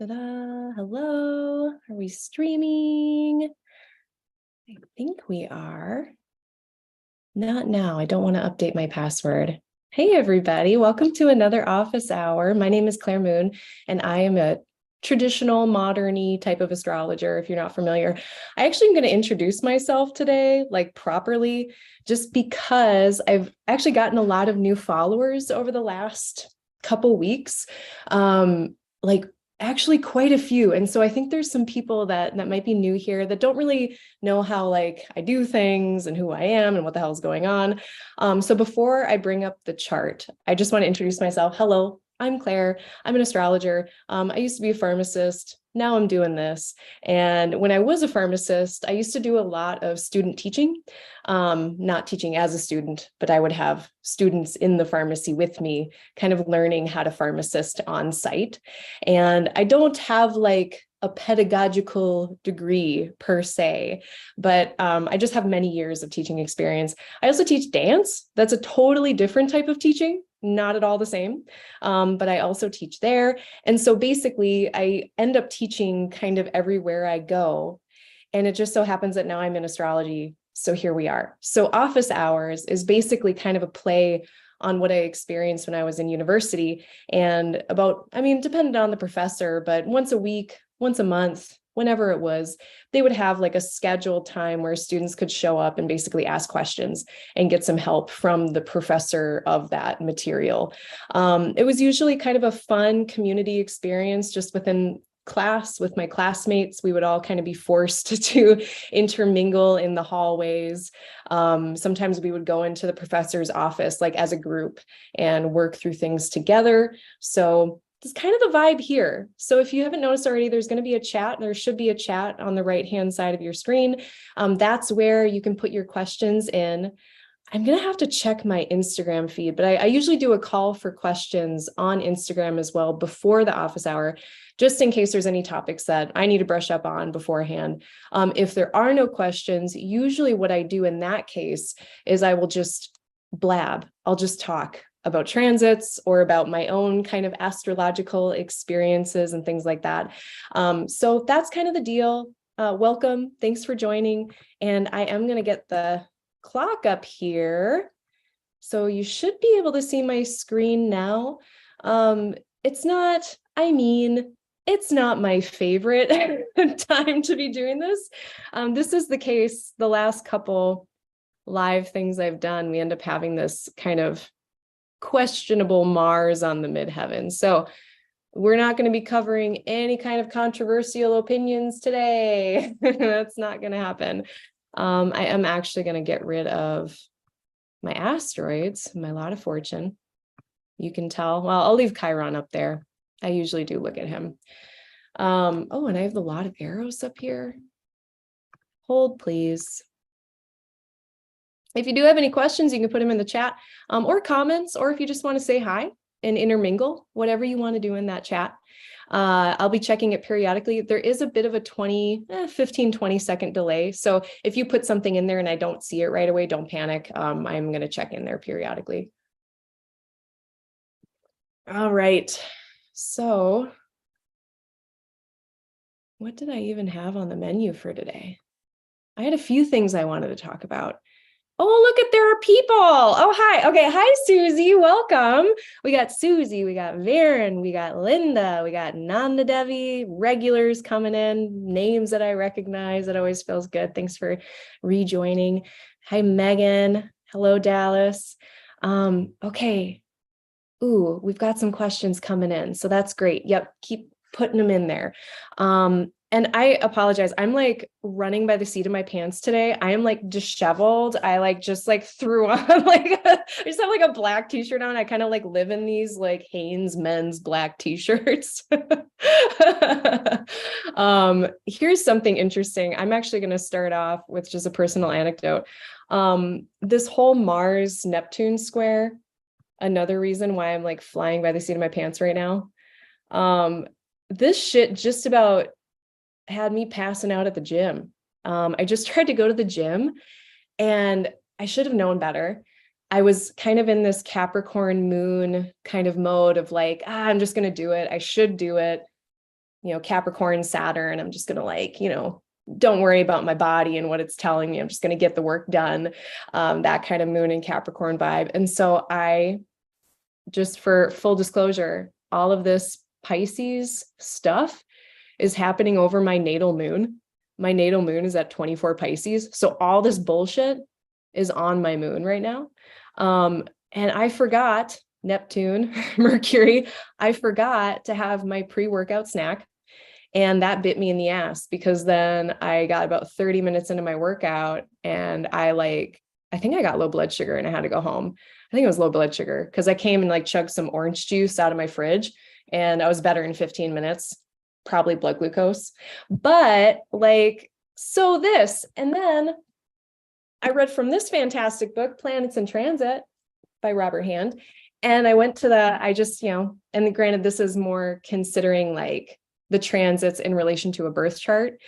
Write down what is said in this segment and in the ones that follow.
Ta-da! Hello, are we streaming? I think we are. Not now. I don't want to update my password. Hey, everybody. Welcome to another office hour. My name is Claire Moon, and I am a traditional, modern-y type of astrologer, if you're not familiar. I actually am going to introduce myself today, like properly, just because I've actually gotten a lot of new followers over the last couple weeks. Like actually quite a few. And so I think there's some people that might be new here that don't really know how like I do things and who I am and what the hell is going on. So before I bring up the chart, I just want to introduce myself. Hello, I'm Claire. I'm an astrologer. I used to be a pharmacist. Now I'm doing this. And when I was a pharmacist, I used to do a lot of student teaching, not teaching as a student, but I would have students in the pharmacy with me, kind of learning how to pharmacist on site. And I don't have like a pedagogical degree per se, but I just have many years of teaching experience. I also teach dance. That's a totally different type of teaching, not at all the same, but I also teach there. And so basically I end up teaching kind of everywhere I go. And it just so happens that now I'm in astrology. So here we are. So office hours is basically kind of a play on what I experienced when I was in university. And about, I mean, depended on the professor, but once a week, once a month, whenever it was, they would have like a scheduled time where students could show up and basically ask questions and get some help from the professor of that material. It was usually kind of a fun community experience just within class with my classmates. We would all kind of be forced to intermingle in the hallways. Sometimes we would go into the professor's office like as a group and work through things together. So it's kind of the vibe here. So if you haven't noticed already, there's going to be a chat. There should be a chat on the right-hand side of your screen. That's where you can put your questions in. I'm going to have to check my Instagram feed, but I usually do a call for questions on Instagram as well before the office hour, just in case there's any topics that I need to brush up on beforehand. If there are no questions, usually what I do in that case is I will just blab. I'll just talk about transits or about my own kind of astrological experiences and things like that. So that's kind of the deal. Welcome. Thanks for joining. And I am going to get the clock up here. So you should be able to see my screen now. It's not my favorite time to be doing this. This is the case, the last couple live things I've done, we end up having this kind of questionable Mars on the midheaven. So we're not going to be covering any kind of controversial opinions today. That's not going to happen. I am actually going to get rid of my asteroids, my lot of fortune. You can tell. Well, I'll leave Chiron up there. I usually do look at him. Oh, and I have the lot of arrows up here. Hold, please. If you do have any questions, you can put them in the chat or comments, or if you just want to say hi and intermingle, whatever you want to do in that chat. I'll be checking it periodically. There is a bit of a 15, 20-second delay. So if you put something in there and I don't see it right away, don't panic. I'm going to check in there periodically. All right. So what did I even have on the menu for today? I had a few things I wanted to talk about. Oh, look at, there are people. Oh, hi. Okay. Hi, Susie. Welcome. We got Susie, we got Varen, we got Linda, we got Nanda Devi, regulars coming in, names that I recognize. That always feels good. Thanks for rejoining. Hi, Megan. Hello, Dallas. Okay. Ooh, we've got some questions coming in. So that's great. Yep. Keep putting them in there. And I apologize. I'm like running by the seat of my pants today. I am like disheveled. I like just like threw on like, I just have like a black t-shirt on. I kind of like live in these like Hanes men's black t-shirts. Here's something interesting. I'm actually going to start off with just a personal anecdote. This whole Mars Neptune square, another reason why I'm like flying by the seat of my pants right now. This shit just about had me passing out at the gym. I just tried to go to the gym and I should have known better. I was kind of in this Capricorn moon kind of mode of like, I'm just going to do it. I should do it. Capricorn, Saturn, I'm just going to like, don't worry about my body and what it's telling me. I'm just going to get the work done. That kind of moon and Capricorn vibe. And so just for full disclosure, all of this Pisces stuff is happening over my natal moon. My natal moon is at 24 Pisces. So all this bullshit is on my moon right now. And I forgot Neptune, Mercury, I forgot to have my pre-workout snack. And that bit me in the ass, because then I got about 30 minutes into my workout and I think I got low blood sugar and I had to go home. I think it was low blood sugar because I came and like chugged some orange juice out of my fridge and I was better in 15 minutes, probably blood glucose. But and then I read from this fantastic book, Planets in Transit by Robert Hand. And I went to and granted, this is more considering like the transits in relation to a birth chart,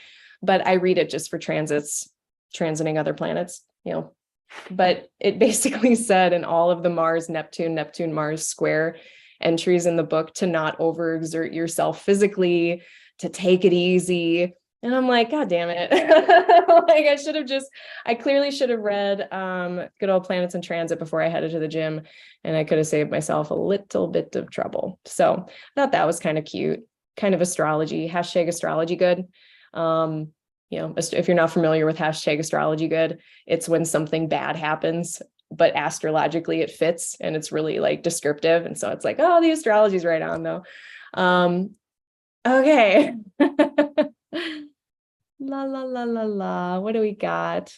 but I read it just for transiting other planets, but it basically said in all of the Mars, Neptune, Mars square entries in the book to not overexert yourself physically, to take it easy. And I'm like, God damn it. I clearly should have read good old Planets in Transit before I headed to the gym, and I could have saved myself a little bit of trouble. So I thought that was kind of cute, kind of astrology, #astrology good. If you're not familiar with #astrology good, it's when something bad happens, but astrologically it fits and it's really like descriptive. And so it's like, oh, the astrology's right on though. Okay. La, la, la, la, la. What do we got?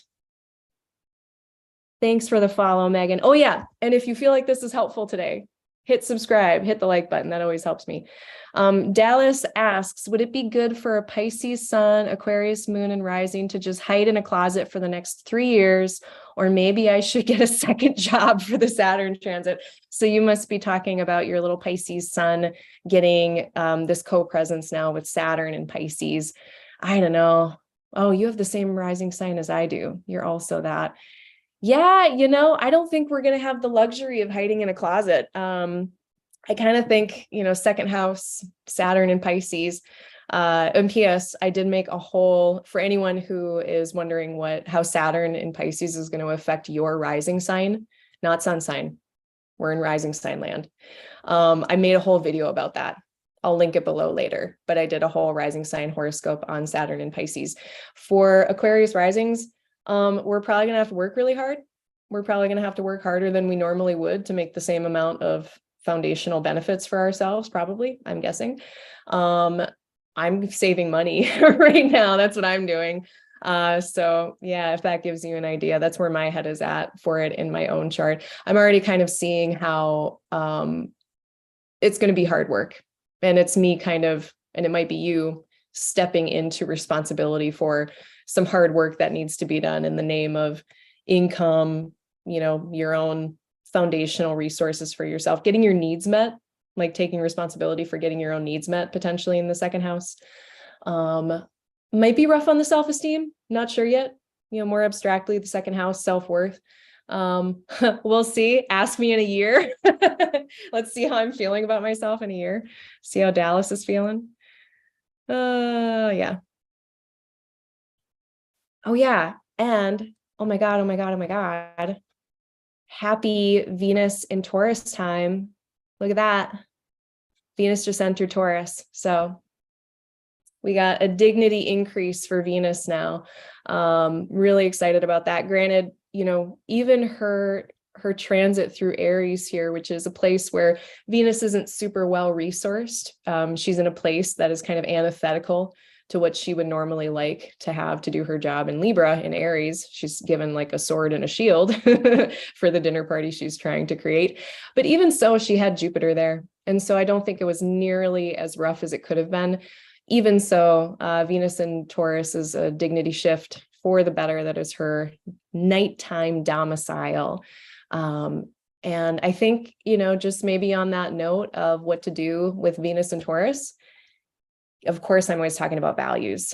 Thanks for the follow, Megan. Oh yeah. And if you feel like this is helpful today, hit subscribe, hit the like button. That always helps me. Dallas asks, would it be good for a Pisces sun, Aquarius moon, and rising to just hide in a closet for the next 3 years? Or maybe I should get a second job for the Saturn transit. So you must be talking about your little Pisces sun getting this co-presence now with Saturn and Pisces. I don't know. Oh, you have the same rising sign as I do. You're also that. Yeah, I don't think we're going to have the luxury of hiding in a closet. I kind of think, second house, Saturn and Pisces. And P.S., I did make a whole, for anyone who is wondering how Saturn in Pisces is going to affect your rising sign, not sun sign. We're in rising sign land. I made a whole video about that. I'll link it below later, but I did a whole rising sign horoscope on Saturn and Pisces. For Aquarius risings, we're probably going to have to work really hard. We're probably going to have to work harder than we normally would to make the same amount of foundational benefits for ourselves, probably, I'm guessing. I'm saving money right now. That's what I'm doing. So yeah, if that gives you an idea, that's where my head is at for it in my own chart. I'm already kind of seeing how it's going to be hard work. And it's me and it might be you stepping into responsibility for some hard work that needs to be done in the name of income, your own foundational resources for yourself, getting your needs met, like taking responsibility for getting your own needs met potentially in the second house. Might be rough on the self-esteem, not sure yet, more abstractly, the second house, self-worth. We'll see. Ask me in a year. Let's see how I'm feeling about myself in a year. See how Dallas is feeling. Yeah. Oh yeah. And oh my God. Happy Venus in Taurus time. Look at that. Venus just entered Taurus. So we got a dignity increase for Venus now. Really excited about that. Granted, even her transit through Aries here, which is a place where Venus isn't super well resourced. She's in a place that is kind of antithetical to what she would normally like to have to do her job in Libra. In Aries, she's given like a sword and a shield for the dinner party she's trying to create. But even so, she had Jupiter there. And so I don't think it was nearly as rough as it could have been. Even so, Venus in Taurus is a dignity shift for the better. That is her nighttime domicile. And I think, just maybe on that note of what to do with Venus and Taurus, of course, I'm always talking about values.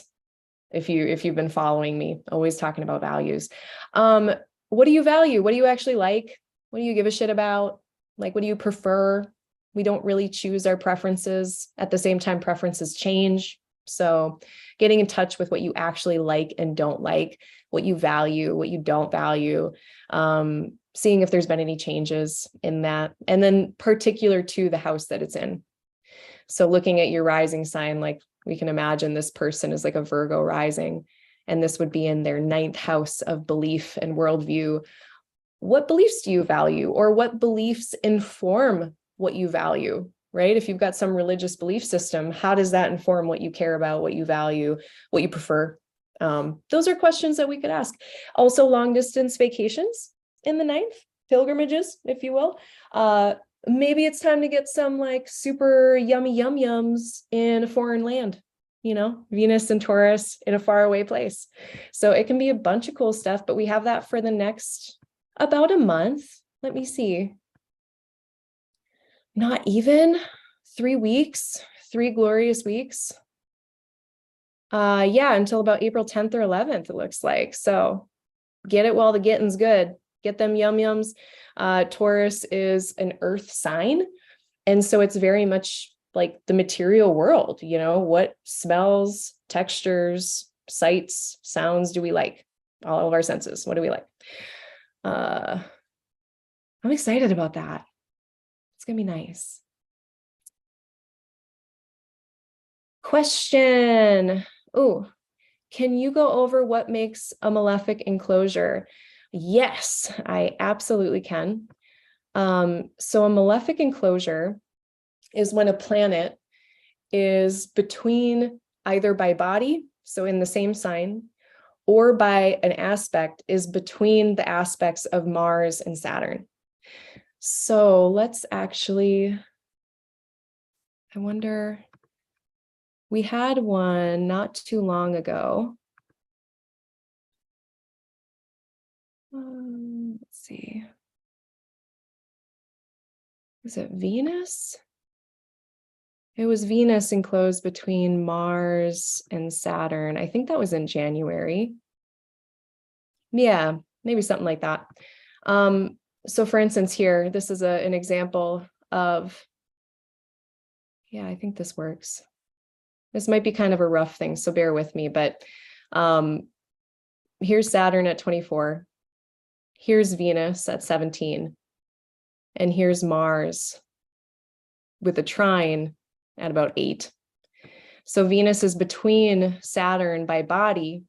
If you've been following me, always talking about values. What do you value? What do you actually like? What do you give a shit about? Like, what do you prefer? We don't really choose our preferences. At the same time, preferences change. So getting in touch with what you actually like and don't like, what you value, what you don't value, seeing if there's been any changes in that, and then particular to the house that it's in. So looking at your rising sign, like we can imagine this person is like a Virgo rising, and this would be in their 9th house of belief and worldview. What beliefs do you value, or what beliefs inform what you value, right? If you've got some religious belief system, how does that inform what you care about, what you value, what you prefer? Those are questions that we could ask. Also, long distance vacations in the 9th, pilgrimages, if you will. Maybe it's time to get some like super yummy yums in a foreign land, you know, Venus and Taurus in a faraway place. So it can be a bunch of cool stuff, but we have that for the next about a month. Let me see. Not even 3 weeks, 3 glorious weeks. Yeah, until about April 10th or 11th, it looks like. So get it while the getting's good. Get them yums. Taurus is an earth sign. And so it's very much like the material world, you know, what smells, textures, sights, sounds do we like? All of our senses. What do we like? I'm excited about that. It's gonna be nice. Question. Oh, can you go over what makes a malefic enclosure? Yes, I absolutely can. So a malefic enclosure is when a planet is between, either by body, so in the same sign, or by an aspect, is between the aspects of Mars and Saturn. So let's actually, I wonder, we had one not too long ago. Let's see. Was it Venus? It was Venus enclosed between Mars and Saturn. I think that was in January. Yeah, maybe something like that. So for instance, here, this is an example of, yeah, I think this works. This might be kind of a rough thing, so bear with me, but here's Saturn at 24. Here's Venus at 17. And here's Mars with a trine at about 8. So Venus is between Saturn by body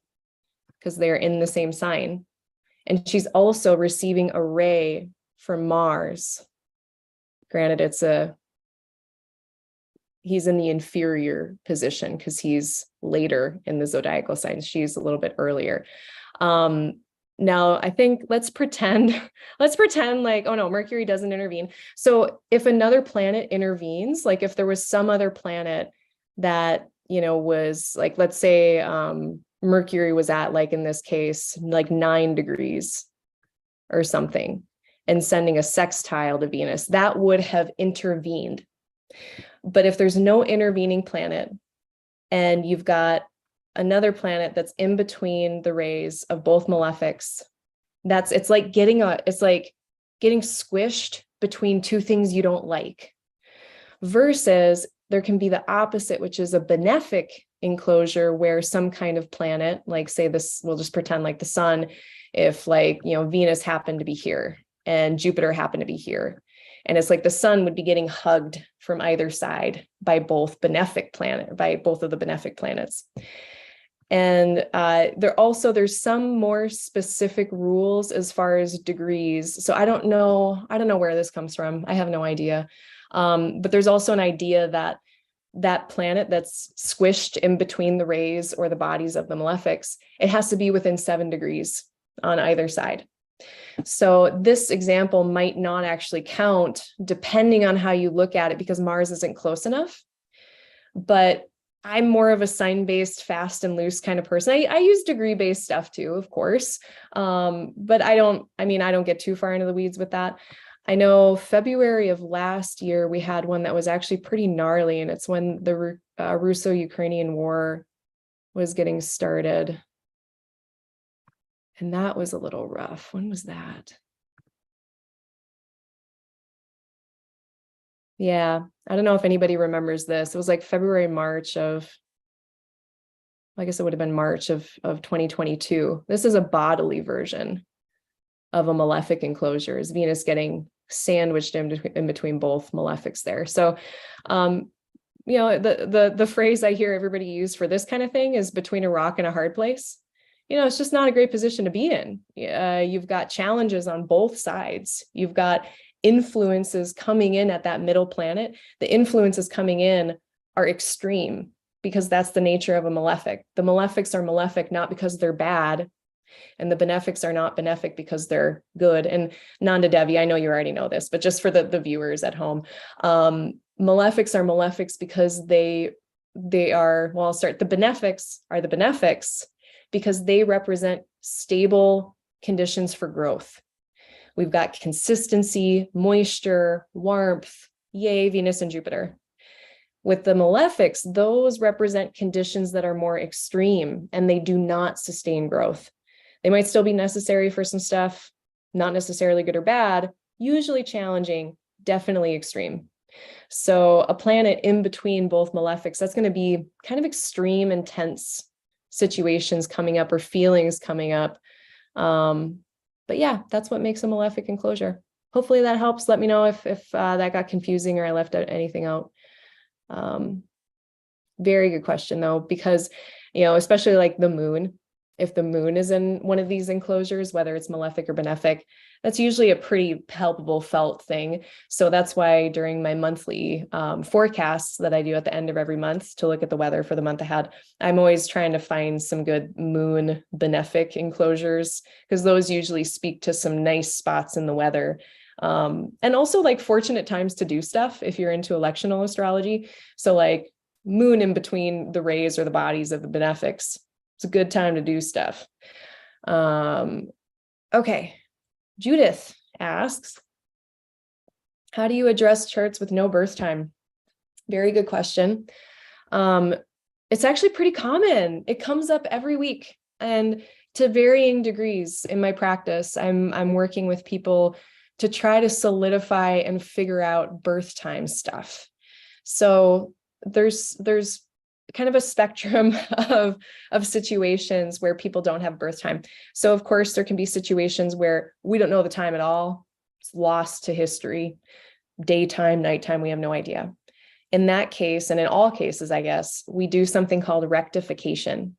because they're in the same sign. And she's also receiving a ray from Mars. Granted, he's in the inferior position because he's later in the zodiacal signs. She's a little bit earlier. Now I think let's pretend like, oh no, Mercury doesn't intervene. So if another planet intervenes, like if there was some other planet that, you know, was like, let's say, Mercury was at, like in this case, like 9 degrees or something, and sending a sextile to Venus, that would have intervened. But if there's no intervening planet and you've got another planet that's in between the rays of both malefics, it's like getting squished between 2 things you don't like. Versus there can be the opposite, which is a benefic enclosure where some kind of planet, like say this, we'll just pretend like the sun, if like, you know, Venus happened to be here and Jupiter happened to be here. And it's like the sun would be getting hugged from either side by both of the benefic planets. And there's some more specific rules as far as degrees. So I don't know where this comes from. I have no idea. But there's also an idea that planet that's squished in between the rays or the bodies of the malefics, it has to be within 7 degrees on either side. So this example might not actually count depending on how you look at it because Mars isn't close enough. But I'm more of a sign-based, fast and loose kind of person. I use degree-based stuff too, of course. But I don't get too far into the weeds with that. I know February of last year, we had one that was actually pretty gnarly, and it's when the Russo-Ukrainian war was getting started. And that was a little rough. When was that? Yeah. I don't know if anybody remembers this. It was like February, March of, I guess it would have been March of 2022. This is a bodily version of a malefic enclosures, Venus getting sandwiched in between both malefics there. So, the phrase I hear everybody use for this kind of thing is between a rock and a hard place. It's just not a great position to be in. You've got challenges on both sides. You've got influences coming in at that middle planet. The influences coming in are extreme because that's the nature of a malefic. The malefics are malefic not because they're bad, and the benefics are not benefic because they're good. And Nanda Devi, I know you already know this, but just for the viewers at home, malefics are malefics because they are, well, I'll start. The benefics are the benefics because they represent stable conditions for growth. We've got consistency, moisture, warmth, yay, Venus and Jupiter. With the malefics, those represent conditions that are more extreme and they do not sustain growth. They might still be necessary for some stuff, not necessarily good or bad, usually challenging, definitely extreme. So a planet in between both malefics, that's going to be kind of extreme, intense situations coming up or feelings coming up. But yeah, that's what makes a malefic enclosure. Hopefully that helps. Let me know if that got confusing or I left out anything out. Very good question though, because, especially like the moon, if the moon is in one of these enclosures, whether it's malefic or benefic, that's usually a pretty palpable felt thing. So that's why during my monthly forecasts that I do at the end of every month to look at the weather for the month ahead, I'm always trying to find some good moon benefic enclosures because those usually speak to some nice spots in the weather. And also like fortunate times to do stuff if you're into electional astrology. So like moon in between the rays or the bodies of the benefics. It's a good time to do stuff. Okay. Judith asks, how do you address charts with no birth time? Very good question. It's actually pretty common. It comes up every week and to varying degrees in my practice. I'm working with people to try to solidify and figure out birth time stuff. So there's kind of a spectrum of situations where people don't have birth time. So of course, there can be situations where we don't know the time at all. It's lost to history, daytime, nighttime, we have no idea. In that case, and in all cases, I guess, we do something called rectification.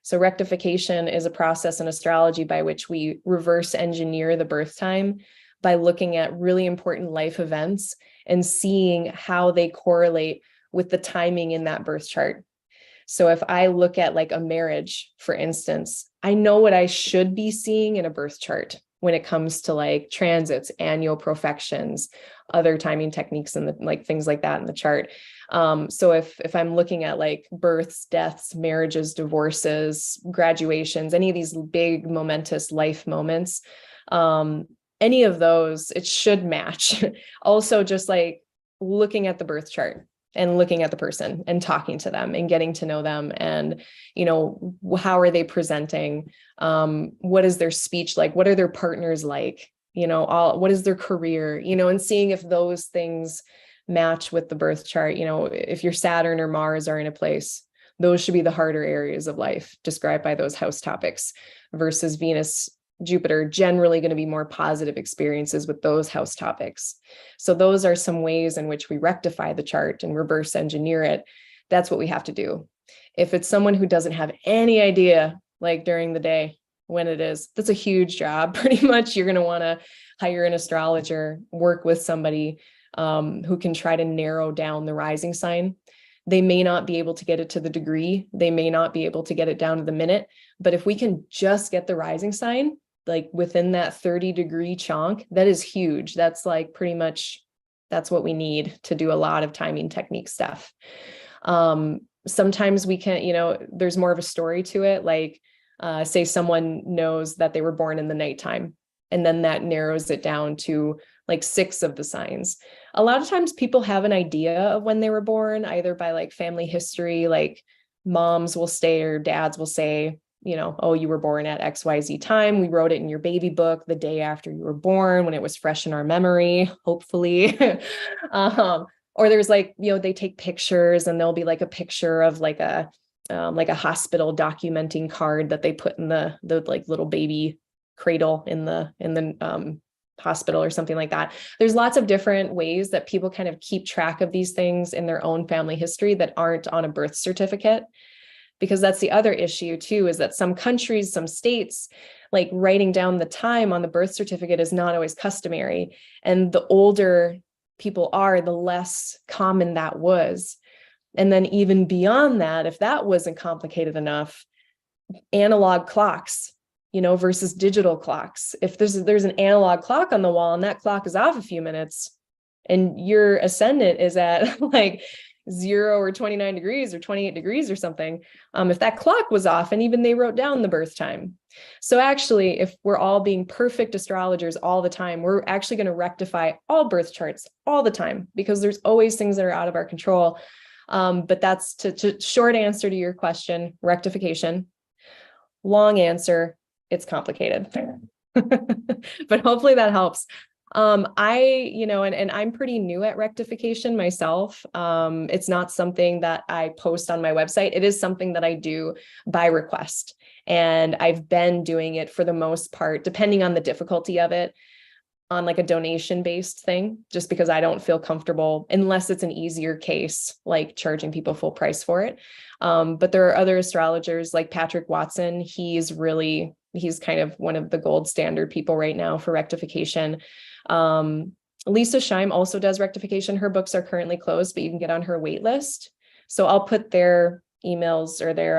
So rectification is a process in astrology by which we reverse engineer the birth time by looking at really important life events and seeing how they correlate with the timing in that birth chart. So if I look at like a marriage, for instance, I know what I should be seeing in a birth chart when it comes to like transits, annual profections, other timing techniques, and like things like that in the chart. So if I'm looking at like births, deaths, marriages, divorces, graduations, any of these big momentous life moments, any of those, it should match. Also, just like looking at the birth chart and looking at the person and talking to them and getting to know them and, how are they presenting? What is their speech like? What are their partners like? What is their career, and seeing if those things match with the birth chart. If your Saturn or Mars are in a place, those should be the harder areas of life described by those house topics versus Venus, Jupiter, generally going to be more positive experiences with those house topics. So those are some ways in which we rectify the chart and reverse engineer it. That's what we have to do. If it's someone who doesn't have any idea, like during the day when it is, that's a huge job. Pretty much you're going to want to hire an astrologer, work with somebody who can try to narrow down the rising sign. They may not be able to get it to the degree. They may not be able to get it down to the minute. But if we can just get the rising sign, like within that 30-degree chunk, that is huge. That's like pretty much, that's what we need to do a lot of timing technique stuff. Sometimes we can, there's more of a story to it. Like say someone knows that they were born in the nighttime, and then that narrows it down to like 6 of the signs. A lot of times people have an idea of when they were born, either by like family history, like moms will say or dads will say, oh, you were born at XYZ time. We wrote it in your baby book the day after you were born when it was fresh in our memory, hopefully. or there's like, they take pictures and there'll be like a picture of like a hospital documenting card that they put in the like little baby cradle in the hospital or something like that. There's lots of different ways that people kind of keep track of these things in their own family history that aren't on a birth certificate. Because that's the other issue too, is that some countries, some states, like writing down the time on the birth certificate is not always customary. And the older people are, the less common that was. And then even beyond that, if that wasn't complicated enough, analog clocks, versus digital clocks. If there's an analog clock on the wall and that clock is off a few minutes and your ascendant is at like 0 or 29 degrees or 28 degrees or something, if that clock was off, and even they wrote down the birth time. So actually, if we're all being perfect astrologers all the time, we're actually going to rectify all birth charts all the time, because there's always things that are out of our control. But that's to short answer to your question, rectification. Long answer, it's complicated. But hopefully that helps. And I'm pretty new at rectification myself. It's not something that I post on my website. It is something that I do by request. And I've been doing it for the most part, depending on the difficulty of it, on like a donation-based thing, just because I don't feel comfortable, unless it's an easier case, like charging people full price for it. But there are other astrologers like Patrick Watson. He's kind of one of the gold standard people right now for rectification. Lisa Scheim also does rectification. Her books are currently closed, but you can get on her wait list. So I'll put their emails, or their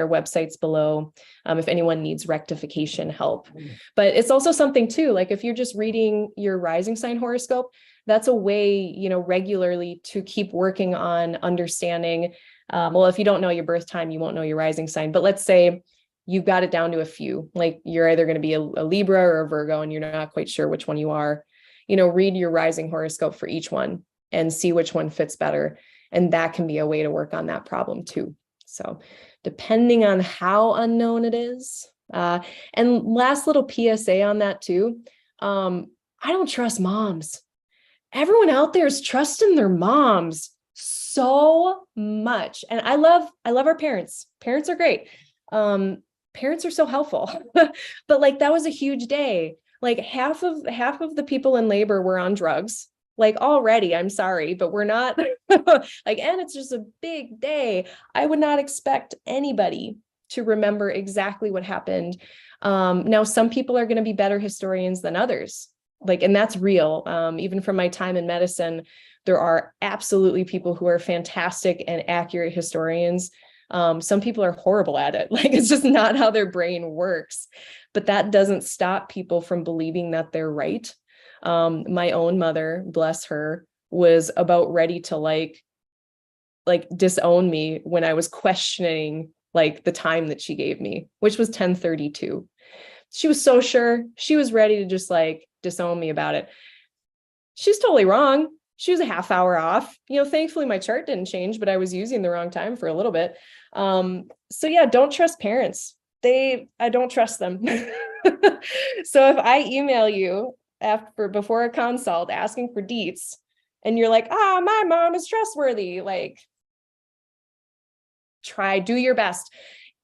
websites below, if anyone needs rectification help. But it's also something too, like if you're just reading your rising sign horoscope, that's a way, regularly to keep working on understanding. Well, if you don't know your birth time, you won't know your rising sign. But let's say you've got it down to a few, like you're either going to be a Libra or a Virgo, and you're not quite sure which one you are, read your rising horoscope for each one and see which one fits better. And that can be a way to work on that problem too. So depending on how unknown it is. And last little PSA on that too. I don't trust moms. Everyone out there is trusting their moms so much. And I love our parents. Parents are great. Parents are so helpful. But like, that was a huge day. Like half of the people in labor were on drugs. Like already, I'm sorry, but we're not like, and it's just a big day. I would not expect anybody to remember exactly what happened. Now, some people are going to be better historians than others. Like, and that's real. Even from my time in medicine, there are absolutely people who are fantastic and accurate historians. Some people are horrible at it. Like, it's just not how their brain works. But that doesn't stop people from believing that they're right. My own mother, bless her, was about ready to like disown me when I was questioning like the time that she gave me, which was 10:32. She was so sure. She was ready to just like disown me about it. She's totally wrong. She was a half hour off. Thankfully my chart didn't change, but I was using the wrong time for a little bit. So yeah, don't trust parents. I don't trust them. So if I email you before a consult asking for deets, and you're like, my mom is trustworthy, like, do your best.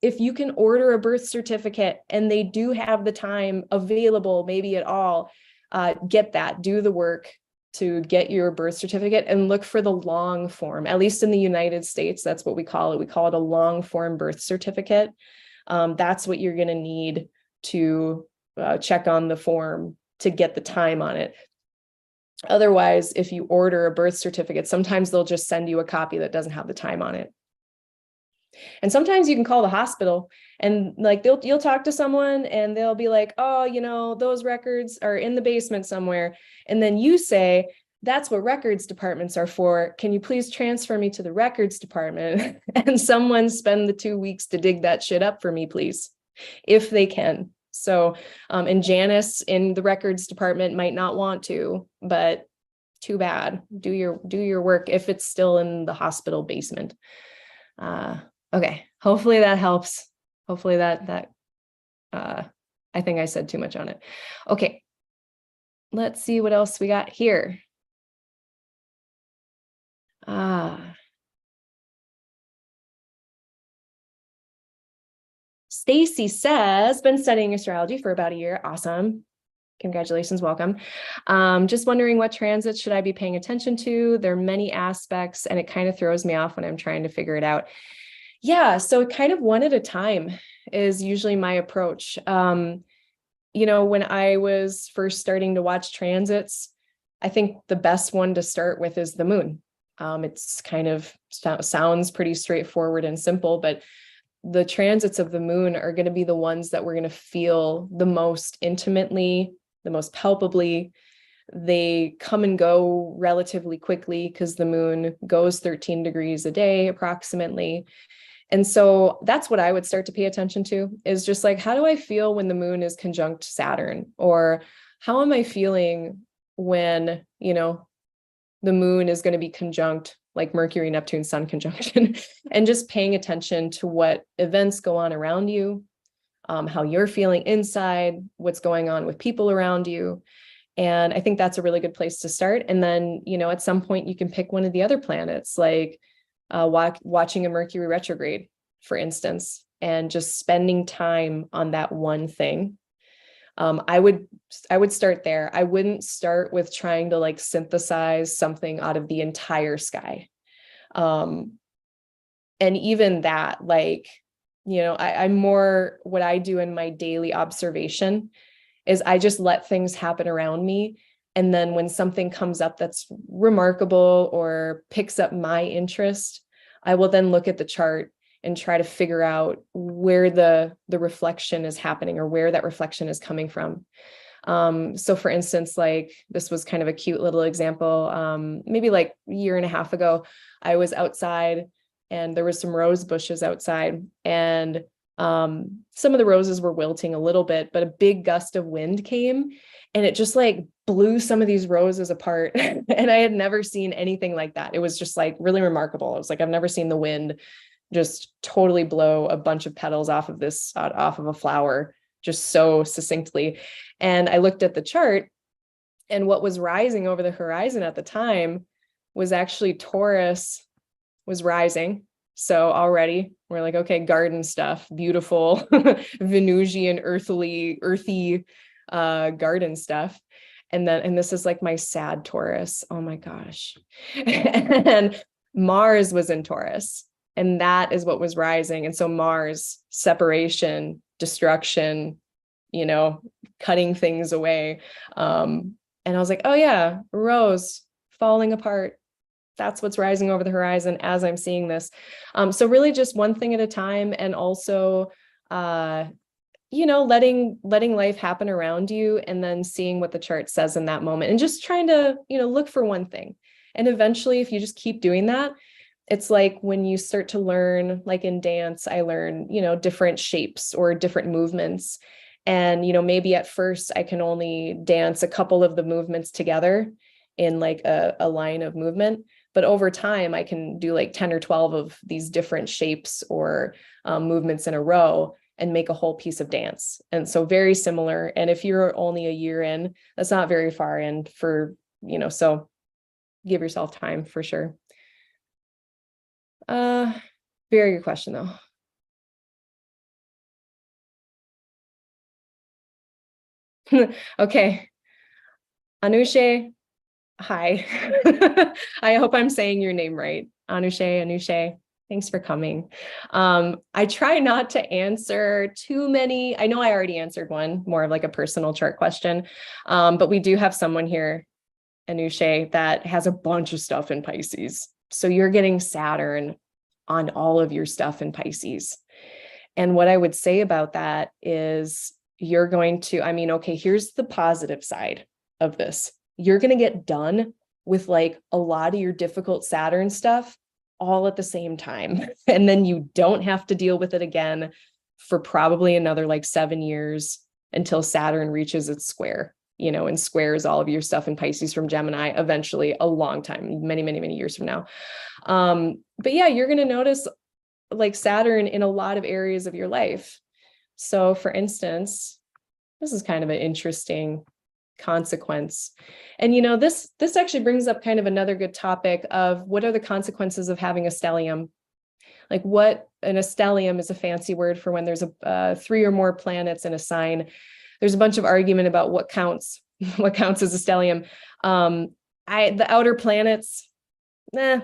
If you can order a birth certificate and they do have the time available, maybe at all, get that, do the work to get your birth certificate, and look for the long form. At least in the United States, that's what we call it. We call it a long form birth certificate. That's what you're going to need to check on the form to get the time on it. Otherwise, if you order a birth certificate, sometimes they'll just send you a copy that doesn't have the time on it. And sometimes you can call the hospital and like you'll talk to someone and they'll be like, oh, those records are in the basement somewhere. And then you say, that's what records departments are for. Can you please transfer me to the records department? And someone spend the 2 weeks to dig that shit up for me, please, if they can. So, and Janice in the records department might not want to, but too bad. Do your work if it's still in the hospital basement. Okay. Hopefully that helps. Hopefully that I think I said too much on it. Okay. Let's see what else we got here. Stacy says, been studying astrology for about a year. Awesome. Congratulations, welcome. Just wondering what transits should I be paying attention to? There are many aspects and it kind of throws me off when I'm trying to figure it out. Yeah, so kind of one at a time is usually my approach. When I was first starting to watch transits, I think the best one to start with is the moon. It's kind of sounds pretty straightforward and simple, but the transits of the moon are going to be the ones that we're going to feel the most intimately, the most palpably. They come and go relatively quickly because the moon goes 13 degrees a day approximately. And so that's what I would start to pay attention to, is just like, how do I feel when the moon is conjunct Saturn? Or how am I feeling when, the moon is going to be conjunct, like Mercury, Neptune, Sun conjunction, and just paying attention to what events go on around you, how you're feeling inside, what's going on with people around you. And I think that's a really good place to start. And then, at some point you can pick one of the other planets, like watching a Mercury retrograde, for instance, and just spending time on that one thing. I would start there. I wouldn't start with trying to like synthesize something out of the entire sky. And even that, I'm more, what I do in my daily observation is I just let things happen around me. And then when something comes up that's remarkable or picks up my interest, I will then look at the chart and try to figure out where the reflection is happening or where that reflection is coming from. So for instance, like this was kind of a cute little example. Maybe like a year and a half ago, I was outside and there was some rose bushes outside, and some of the roses were wilting a little bit, but a big gust of wind came and it just like blew some of these roses apart. And I had never seen anything like that. It was just like really remarkable. I was like, I've never seen the wind just totally blow a bunch of petals off of a flower just so succinctly. And I looked at the chart, and what was rising over the horizon at the time was actually Taurus was rising. So already we're like, okay, garden stuff, beautiful Venusian, earthy garden stuff. And this is like my sad Taurus. Oh my gosh. And Mars was in Taurus, and that is what was rising. And so Mars, separation, destruction, cutting things away. And I was like, oh yeah, rose falling apart. That's what's rising over the horizon as I'm seeing this. So really just one thing at a time, and also, letting life happen around you, and then seeing what the chart says in that moment, and just trying to, look for one thing. And eventually, if you just keep doing that, it's like when you start to learn, like in dance, I learn, different shapes or different movements. And, maybe at first I can only dance a couple of the movements together in like a line of movement. But over time, I can do like 10 or 12 of these different shapes or movements in a row and make a whole piece of dance. And so very similar. And if you're only a year in, that's not very far in for, so give yourself time for sure. Very good question though. Okay. Anushe, hi. I hope I'm saying your name right. Anushe, thanks for coming. I try not to answer too many. I know I already answered one, more of like a personal chart question. But we do have someone here, Anushe, that has a bunch of stuff in Pisces. So you're getting Saturn on all of your stuff in Pisces. And what I would say about that is you're going to, okay, here's the positive side of this. You're going to get done with like a lot of your difficult Saturn stuff all at the same time. And then you don't have to deal with it again for probably another like 7 years until Saturn reaches its square, and squares all of your stuff in Pisces from Gemini eventually, a long time, many, many, many years from now. But yeah, you're going to notice like Saturn in a lot of areas of your life. So for instance, this is kind of an interesting consequence. And this actually brings up kind of another good topic of what are the consequences of having a stellium. Like what an stellium is a fancy word for when there's a 3 or more planets in a sign. There's a bunch of argument about what counts as a stellium. The outer planets, I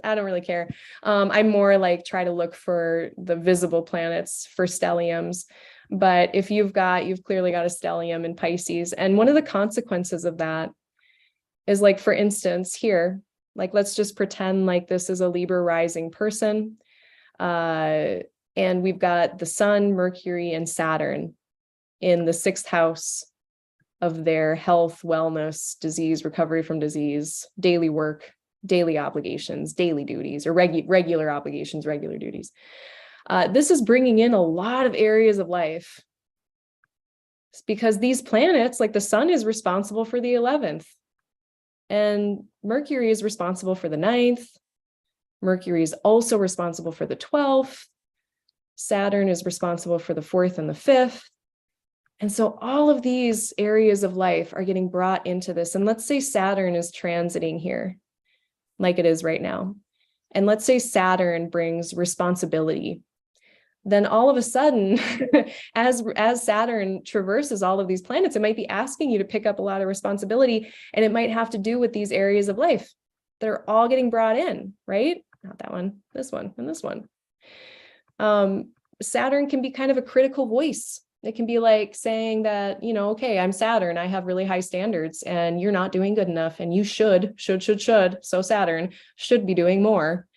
don't really care. I more like try to look for the visible planets for stelliums. But if you've clearly got a stellium in Pisces. And one of the consequences of that is, like, for instance, here, like, let's just pretend like this is a Libra rising person. And we've got the Sun, Mercury, and Saturn in the 6th house of their health, wellness, disease, recovery from disease, daily work, daily obligations, daily duties, or regular obligations, regular duties. This is bringing in a lot of areas of life, because these planets, like the Sun, is responsible for the 11th, and Mercury is responsible for the 9th. Mercury is also responsible for the 12th. Saturn is responsible for the 4th and the 5th. And so all of these areas of life are getting brought into this. And let's say Saturn is transiting here, like it is right now. And let's say Saturn brings responsibility. Then all of a sudden, as Saturn traverses all of these planets, it might be asking you to pick up a lot of responsibility. And it might have to do with these areas of life that are all getting brought in, right? Not that one, this one, and this one. Saturn can be kind of a critical voice. It can be like saying that, okay, I'm Saturn, I have really high standards, and you're not doing good enough, and you should. So Saturn should be doing more.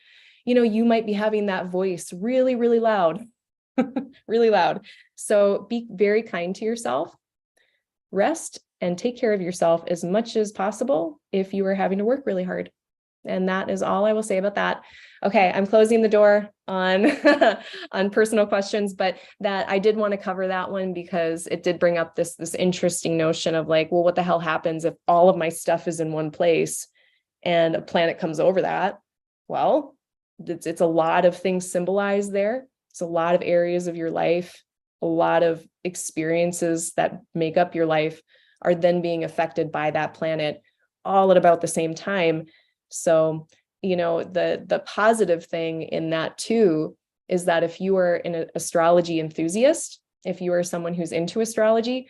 You might be having that voice really, really loud, really loud. So be very kind to yourself, rest, and take care of yourself as much as possible if you are having to work really hard. And that is all I will say about that. Okay, I'm closing the door on on personal questions, but that I did want to cover that one because it did bring up this interesting notion of, like, well, what the hell happens if all of my stuff is in one place and a planet comes over that? Well, it's a lot of things symbolized there. It's a lot of areas of your life, a lot of experiences that make up your life are then being affected by that planet all at about the same time. So, the positive thing in that too is that if you are an astrology enthusiast, if you are someone who's into astrology,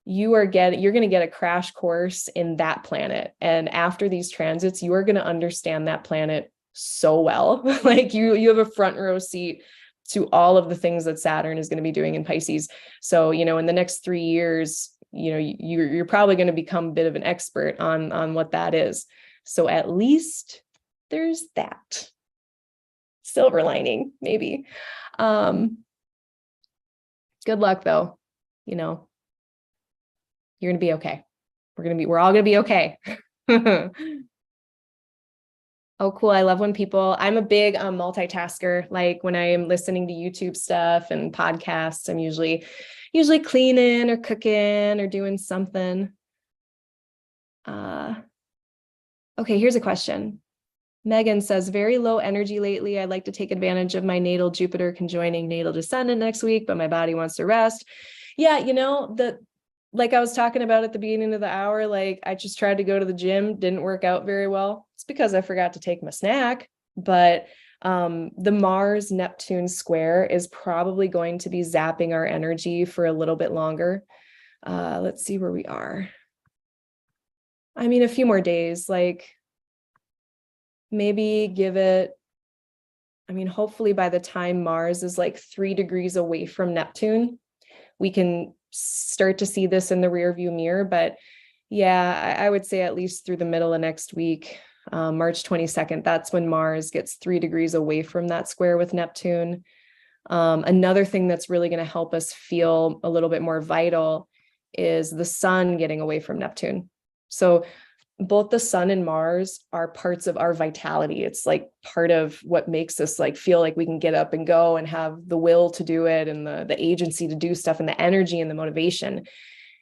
you're going to get a crash course in that planet. And after these transits, you are going to understand that planet so well. Like you have a front row seat to all of the things that Saturn is going to be doing in Pisces. So, in the next 3 years, you're probably going to become a bit of an expert on what that is. So at least there's that silver lining, maybe. Good luck though. You're going to be okay. We're all going to be okay. Oh, cool. I love when I'm a big multitasker. Like when I'm listening to YouTube stuff and podcasts, I'm usually cleaning or cooking or doing something. Okay, here's a question. Megan says, very low energy lately. I'd like to take advantage of my natal Jupiter conjoining natal descendant next week, but my body wants to rest. Yeah, like I was talking about at the beginning of the hour, like I just tried to go to the gym, didn't work out very well. It's because I forgot to take my snack. But the Mars-Neptune square is probably going to be zapping our energy for a little bit longer. Let's see where we are. I mean, a few more days, like maybe give it, hopefully by the time Mars is like 3 degrees away from Neptune, we can start to see this in the rear view mirror. But yeah, I would say at least through the middle of next week, March 22nd, that's when Mars gets 3 degrees away from that square with Neptune. Another thing that's really going to help us feel a little bit more vital is the Sun getting away from Neptune. So both the Sun and Mars are parts of our vitality. It's like part of what makes us like feel like we can get up and go and have the will to do it and the agency to do stuff and the energy and the motivation.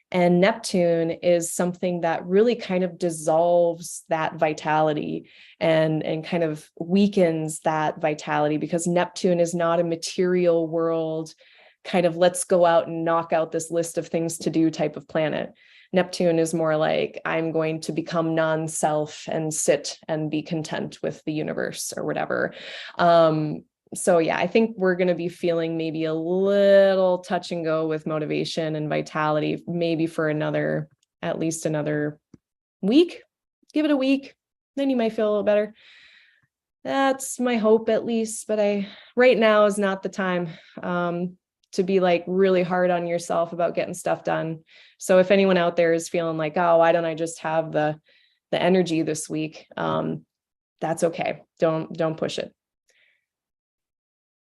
And Neptune is something that really kind of dissolves that vitality and kind of weakens that vitality, because Neptune is not a material world kind of let's go out and knock out this list of things to do type of planet. Neptune is more like, I'm going to become non-self and sit and be content with the universe or whatever. So yeah, I think we're going to be feeling maybe a little touch and go with motivation and vitality, maybe for at least another week. Give it a week, then you might feel a little better. That's my hope, at least. But right now is not the time to be like really hard on yourself about getting stuff done. So if anyone out there is feeling like, oh, why don't I just have the energy this week? That's okay. Don't push it.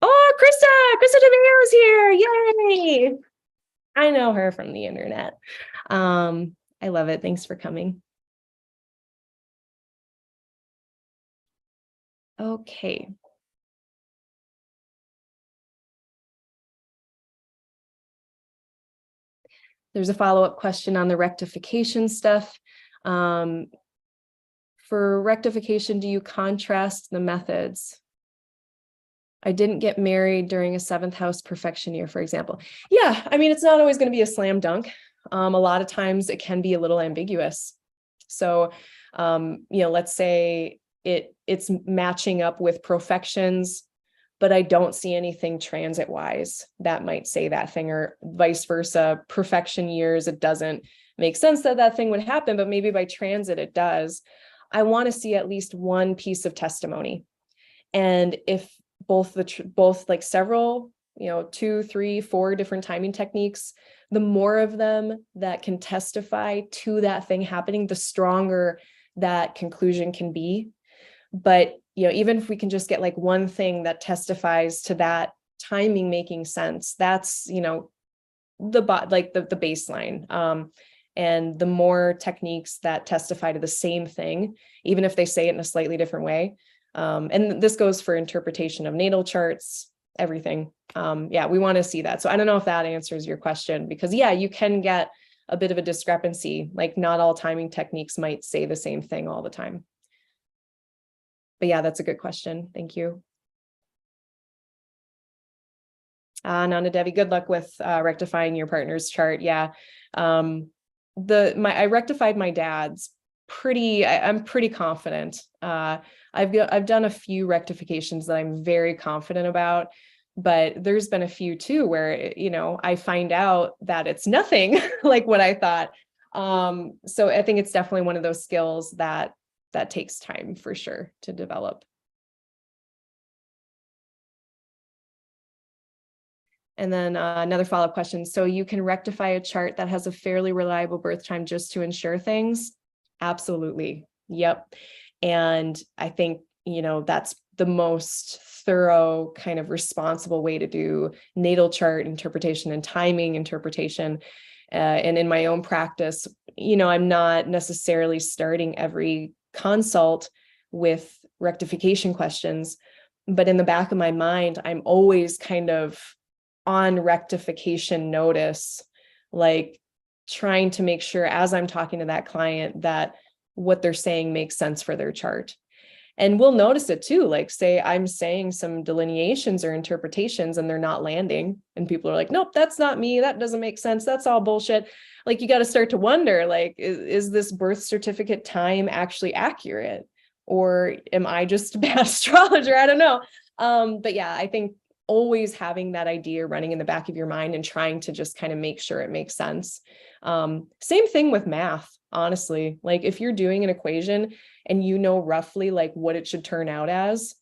Oh, Krista DeMero's here. Yay. I know her from the internet. I love it. Thanks for coming. Okay. There's a follow-up question on the rectification stuff. For rectification, do you contrast the methods? I didn't get married during a 7th house perfection year, for example. Yeah, I mean, it's not always going to be a slam dunk. A lot of times it can be a little ambiguous. So, let's say it's matching up with profections, but I don't see anything transit wise that might say that thing, or vice versa. Perfection years, it doesn't make sense that thing would happen, but maybe by transit it does. I want to see at least one piece of testimony. And if both like several, 2, 3, 4 different timing techniques, the more of them that can testify to that thing happening, the stronger that conclusion can be. But, even if we can just get like one thing that testifies to that timing making sense, that's, the baseline. And the more techniques that testify to the same thing, even if they say it in a slightly different way. And this goes for interpretation of natal charts, everything. We want to see that. So I don't know if that answers your question, because you can get a bit of a discrepancy. Like not all timing techniques might say the same thing all the time. But that's a good question. Thank you. Nana Devi, good luck with rectifying your partner's chart. I rectified my dad's I'm pretty confident. I've done a few rectifications that I'm very confident about, but there's been a few too where, I find out that it's nothing like what I thought. So I think it's definitely one of those skills that takes time for sure to develop. And then another follow-up question. So you can rectify a chart that has a fairly reliable birth time just to ensure things? Absolutely. Yep. And I think, that's the most thorough kind of responsible way to do natal chart interpretation and timing interpretation. And in my own practice, I'm not necessarily starting every consult with rectification questions, but in the back of my mind, I'm always kind of on rectification notice, like trying to make sure as I'm talking to that client that what they're saying makes sense for their chart. And we'll notice it too. Like say I'm saying some delineations or interpretations and they're not landing and people are like, nope, that's not me. That doesn't make sense. That's all bullshit. Like you got to start to wonder, like, is this birth certificate time actually accurate? Or am I just a bad astrologer? I don't know. But I think always having that idea running in the back of your mind and trying to just kind of make sure it makes sense. Same thing with math, honestly. Like if you're doing an equation and roughly like what it should turn out as,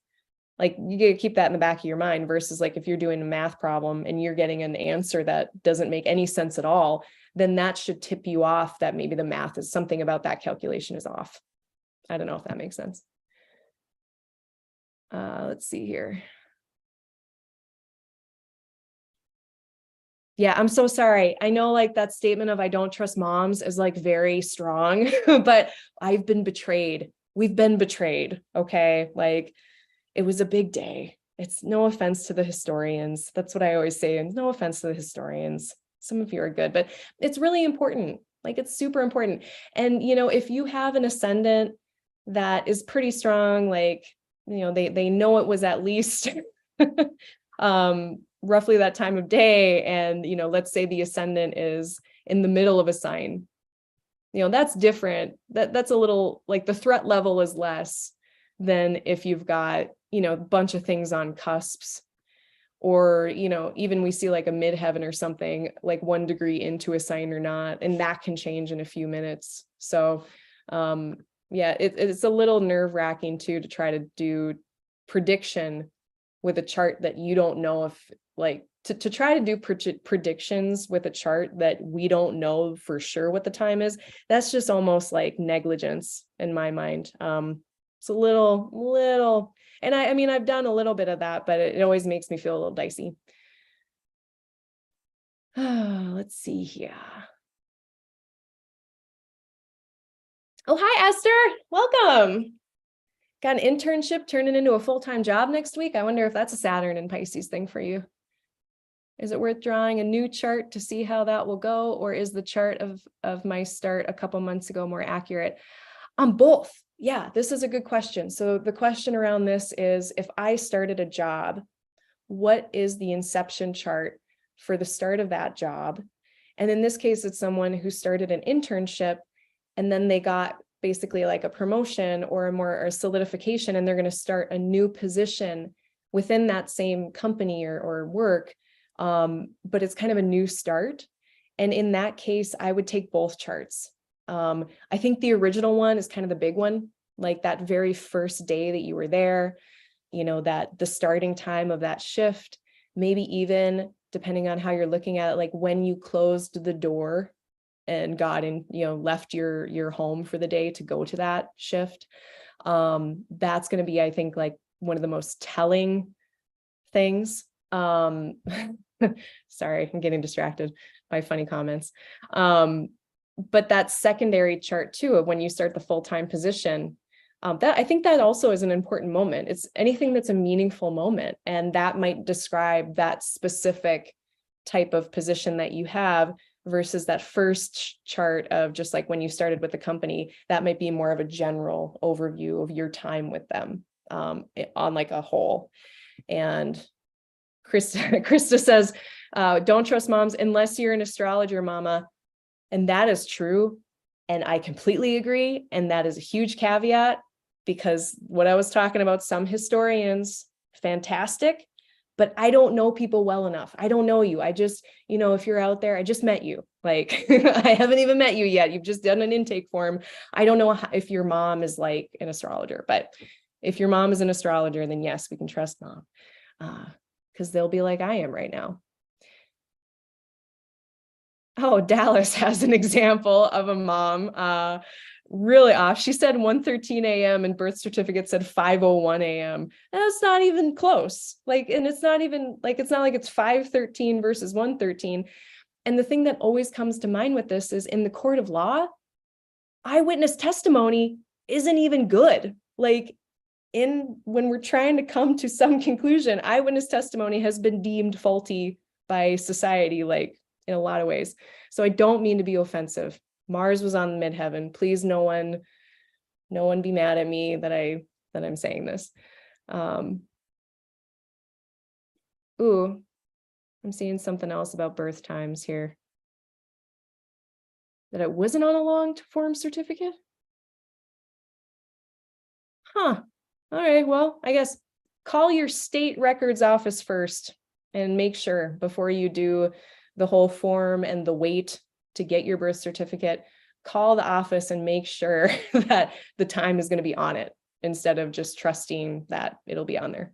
like you get to keep that in the back of your mind versus like if you're doing a math problem and you're getting an answer that doesn't make any sense at all, then that should tip you off that maybe the math is something about that calculation is off. I don't know if that makes sense. Let's see here. Yeah, I'm so sorry. I know like that statement of I don't trust moms is like very strong, but I've been betrayed. We've been betrayed. Okay. Like it was a big day. It's no offense to the historians. That's what I always say. And no offense to the historians. Some of you are good, but it's really important. Like it's super important. And, if you have an ascendant that is pretty strong, like, they know it was at least, roughly that time of day. And, let's say the ascendant is in the middle of a sign. that's different. That's a little like the threat level is less than if you've got, a bunch of things on cusps, or, even we see like a midheaven or something like 1 degree into a sign or not, and that can change in a few minutes. So, yeah, it's a little nerve-wracking too, to try to do prediction with a chart that you don't know if like to try to do predictions with a chart that we don't know for sure what the time is. That's just almost like negligence in my mind. It's a little, and I mean, I've done a little bit of that, but it always makes me feel a little dicey. Let's see here. Oh, hi, Esther. Welcome. Got an internship turning into a full-time job next week. I wonder if that's a Saturn and Pisces thing for you. Is it worth drawing a new chart to see how that will go? Or is the chart of my start a couple months ago more accurate? Both. Yeah, this is a good question. So the question around this is, if I started a job, what is the inception chart for the start of that job? And in this case, it's someone who started an internship and then they got basically like a promotion or a solidification, and they're going to start a new position within that same company or work. But it's kind of a new start. And in that case, I would take both charts. I think the original one is kind of the big one, like that very first day that you were there, that the starting time of that shift, maybe even depending on how you're looking at it, like when you closed the door and got in, left your home for the day to go to that shift. That's going to be, I think, like one of the most telling things. Sorry, I'm getting distracted by funny comments. But that secondary chart too, of when you start the full-time position, that I think that also is an important moment. It's anything that's a meaningful moment, and that might describe that specific type of position that you have versus that first chart of just like when you started with the company. That might be more of a general overview of your time with them on like a whole. And Krista says, don't trust moms unless you're an astrologer, mama. And that is true. And I completely agree. And that is a huge caveat, because what I was talking about, some historians, fantastic, but I don't know people well enough. I don't know you. I just, if you're out there, I just met you. Like, I haven't even met you yet. You've just done an intake form. I don't know if your mom is like an astrologer, but if your mom is an astrologer, then yes, we can trust mom. Because they'll be like I am right now. Oh, Dallas has an example of a mom really off. She said 1:13 a.m. and birth certificate said 5:01 a.m. That's not even close. Like, and it's not even like, it's not like it's 5:13 versus 1:13. And the thing that always comes to mind with this is, in the court of law, eyewitness testimony isn't even good. Like, when we're trying to come to some conclusion, eyewitness testimony has been deemed faulty by society, like in a lot of ways. So I don't mean to be offensive. Mars was on midheaven. Please, no one be mad at me that I'm saying this. Ooh, I'm seeing something else about birth times here. That it wasn't on a long form certificate? Huh. All right, well, I guess call your state records office first and make sure before you do the whole form and the wait to get your birth certificate. Call the office and make sure that the time is going to be on it, instead of just trusting that it'll be on there.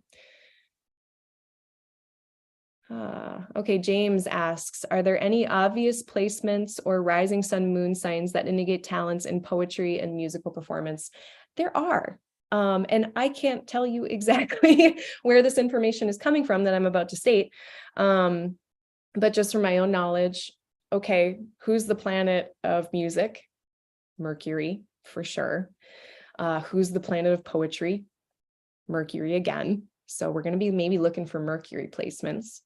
Okay, James asks, are there any obvious placements or rising sun moon signs that indicate talents in poetry and musical performance? There are. And I can't tell you exactly where this information is coming from that I'm about to state. But just from my own knowledge, okay, who's the planet of music? Mercury, for sure. Who's the planet of poetry? Mercury again. So we're going to be maybe looking for Mercury placements.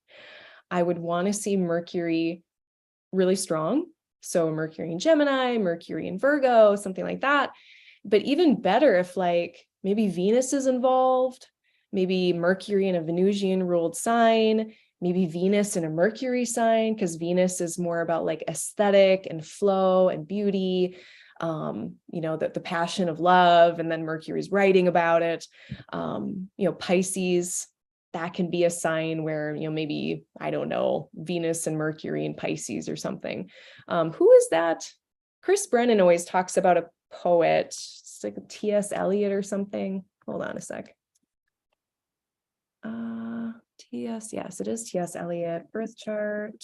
I would want to see Mercury really strong. So Mercury in Gemini, Mercury in Virgo, something like that. But even better if like maybe Venus is involved, maybe Mercury in a Venusian ruled sign, maybe Venus in a Mercury sign, because Venus is more about like aesthetic and flow and beauty. the passion of love, and then Mercury's writing about it. Pisces, that can be a sign where, maybe, I don't know, Venus and Mercury in Pisces or something. Who is that? Chris Brennan always talks about a poet. It's like T.S. Eliot or something. Hold on a sec. Yes, it is T.S. Eliot, birth chart.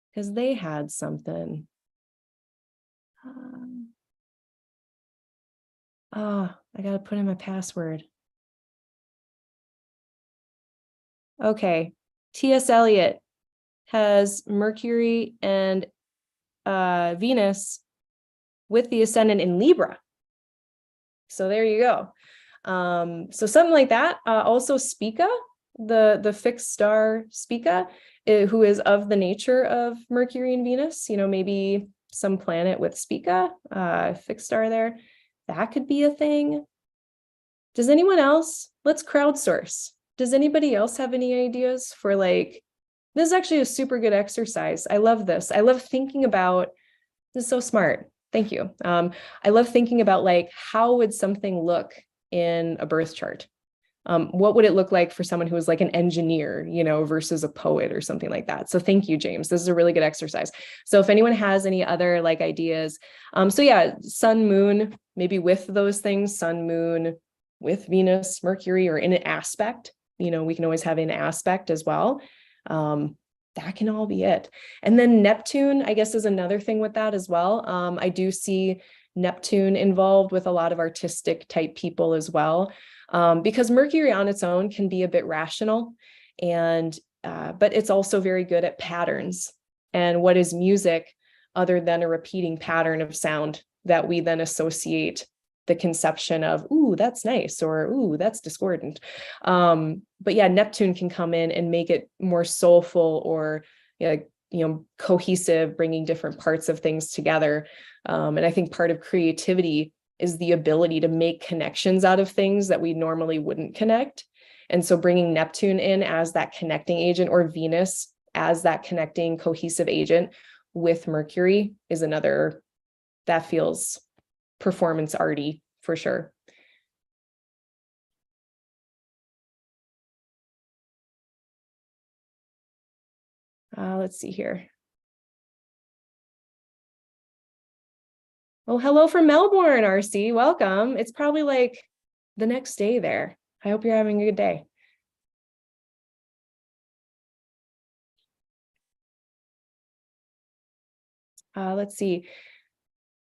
Because they had something. I gotta put in my password. Okay. T.S. Eliot has Mercury and Venus with the ascendant in Libra. So there you go. So something like that. Also Spica, the fixed star Spica, who is of the nature of Mercury and Venus, maybe some planet with Spica, fixed star there. That could be a thing. Does anyone else? Let's crowdsource. Does anybody else have any ideas for this is actually a super good exercise. I love this. I love thinking about, this is so smart. Thank you. I love thinking about how would something look in a birth chart? What would it look like for someone who is like an engineer, versus a poet or something like that? So thank you, James. This is a really good exercise. So if anyone has any other ideas, so yeah, sun, moon, maybe with those things, sun, moon with Venus, Mercury, or in an aspect, we can always have an aspect as well. That can all be it. And then Neptune, I guess, is another thing with that as well. I do see Neptune involved with a lot of artistic type people as well. Because Mercury on its own can be a bit rational, but it's also very good at patterns. And what is music other than a repeating pattern of sound that we then associate the conception of, ooh, that's nice, or ooh, that's discordant. But yeah, Neptune can come in and make it more soulful, or cohesive, bringing different parts of things together. And I think part of creativity is the ability to make connections out of things that we normally wouldn't connect. And so bringing Neptune in as that connecting agent, or Venus as that connecting cohesive agent with Mercury, is another that feels performance arty for sure. Let's see here. Well, hello from Melbourne, RC. Welcome. It's probably the next day there. I hope you're having a good day. Let's see.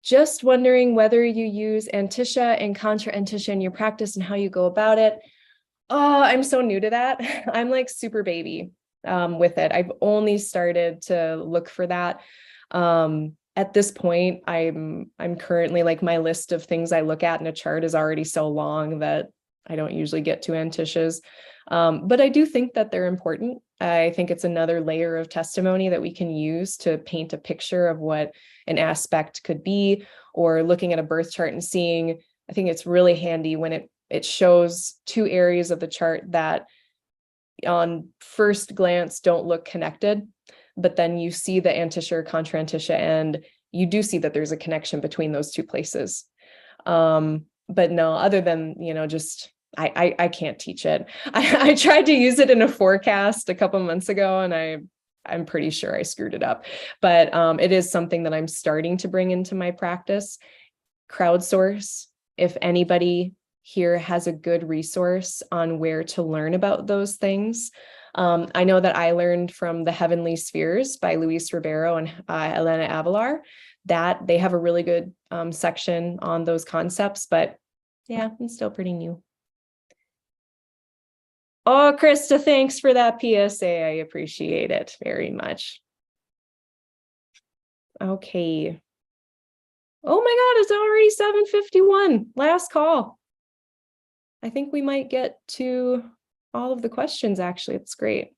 Just wondering whether you use anticia and contra-anticia in your practice and how you go about it. Oh, I'm so new to that. I'm super baby with it. I've only started to look for that. At this point, I'm currently my list of things I look at in a chart is already so long that I don't usually get to anticias. But I do think that they're important. I think it's another layer of testimony that we can use to paint a picture of what an aspect could be, or looking at a birth chart and seeing, I think it's really handy when it shows two areas of the chart that on first glance don't look connected, but then you see the anticia or contra-anticia, and you do see that there's a connection between those two places. But no, other than, just, I can't teach it. I tried to use it in a forecast a couple months ago, and I'm pretty sure I screwed it up, but it is something that I'm starting to bring into my practice. Crowdsource, if anybody here has a good resource on where to learn about those things. I know that I learned from The Heavenly Spheres by Luis Ribeiro and Elena Avalar, that they have a really good section on those concepts, but yeah, I'm still pretty new. Oh, Krista, thanks for that PSA. I appreciate it very much. Okay. Oh my God, it's already 7:51. Last call. I think we might get to all of the questions, actually. It's great.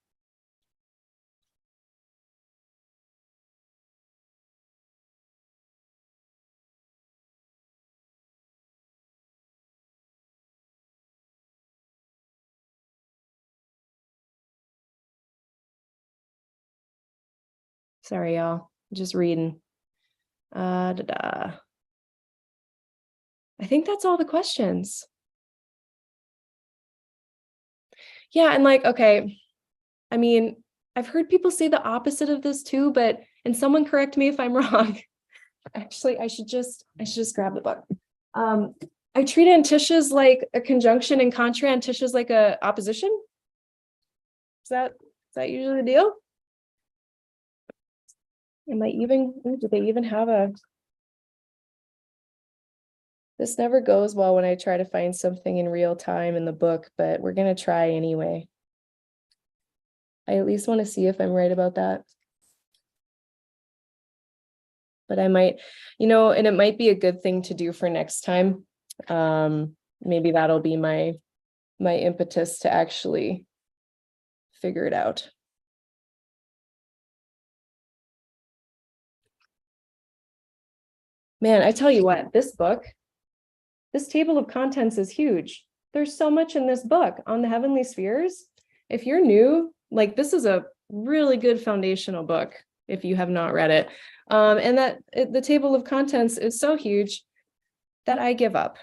Sorry, y'all. Just reading. I think that's all the questions. Yeah, and like, okay, I mean, I've heard people say the opposite of this too, and someone correct me if I'm wrong. Actually, I should just grab the book. I treat antitias like a conjunction and contra-anticias like a opposition. Is that usually the deal? Do they even have a, this never goes well when I try to find something in real time in the book, but we're going to try anyway. I at least want to see if I'm right about that. But I might, and it might be a good thing to do for next time. Maybe that'll be my impetus to actually figure it out. Man, I tell you what, this table of contents is huge. There's so much in this book on the heavenly spheres. If you're new, like, this is a really good foundational book if you have not read it. And the table of contents is so huge that I give up.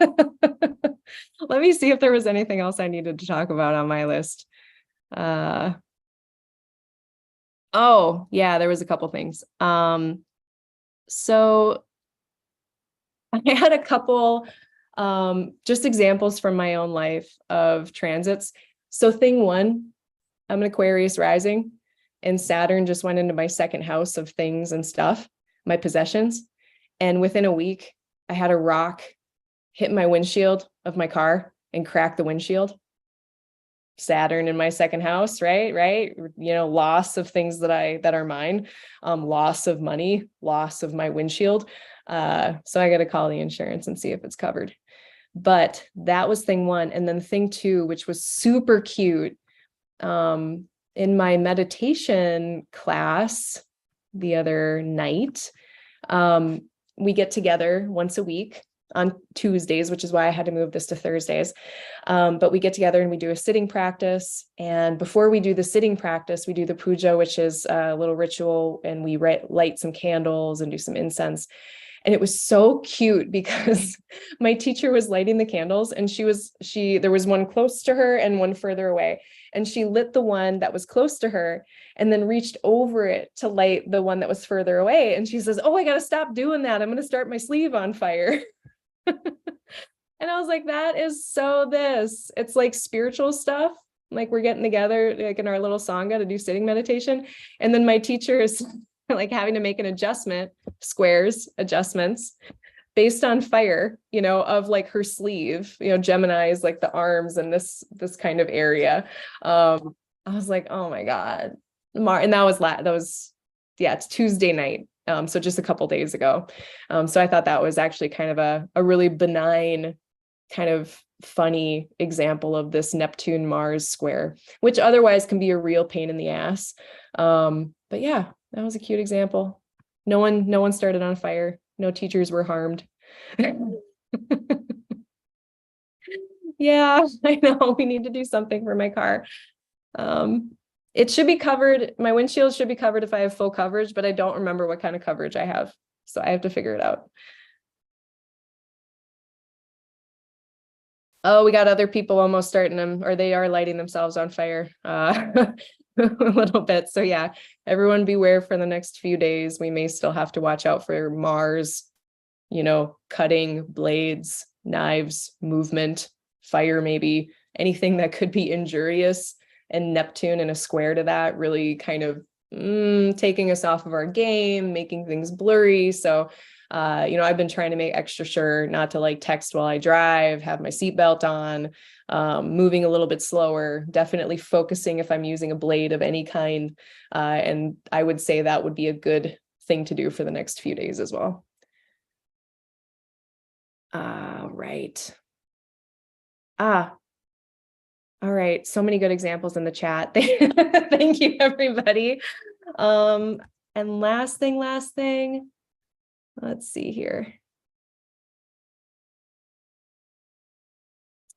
Let me see if there was anything else I needed to talk about on my list. Oh, yeah, there was a couple things. So I had a couple just examples from my own life of transits. So thing one, I'm an Aquarius rising, and Saturn just went into my second house of things and stuff, my possessions. And within a week, I had a rock hit my windshield of my car and crack the windshield. Saturn in my second house, right? Loss of things that are mine, loss of money, loss of my windshield. So I got to call the insurance and see if it's covered. But that was thing one. And then thing two, which was super cute, in my meditation class the other night, we get together once a week on Tuesdays, which is why I had to move this to Thursdays. But we get together and we do a sitting practice. And before we do the sitting practice, we do the puja, which is a little ritual, and we light some candles and do some incense. And it was so cute because my teacher was lighting the candles, and there was one close to her and one further away. And she lit the one that was close to her and then reached over it to light the one that was further away. And she says, "Oh, I got to stop doing that. I'm going to start my sleeve on fire." And I was like, that is so this. It's like spiritual stuff. Like, we're getting together like in our little sangha to do sitting meditation. And then my teacher is like having to make an adjustments based on fire, of like her sleeve, Gemini is like the arms and this kind of area. I was like, oh my God. And that was, it's Tuesday night. So just a couple days ago. So I thought that was actually kind of a really benign, kind of funny example of this Neptune-Mars square, which otherwise can be a real pain in the ass. But yeah, that was a cute example. No one started on fire. No teachers were harmed. Yeah, I know. We need to do something for my car. It should be covered. My windshield should be covered if I have full coverage, but I don't remember what kind of coverage I have. So I have to figure it out. Oh, we got other people almost starting them, or they are lighting themselves on fire a little bit. So yeah, everyone beware for the next few days. We may still have to watch out for Mars, cutting, blades, knives, movement, fire, maybe anything that could be injurious. And Neptune in a square to that really kind of taking us off of our game, making things blurry. So, I've been trying to make extra sure not to like text while I drive, have my seatbelt on, moving a little bit slower, definitely focusing if I'm using a blade of any kind. And I would say that would be a good thing to do for the next few days as well. Right. All right. So many good examples in the chat. Thank you, everybody. And last thing, let's see here.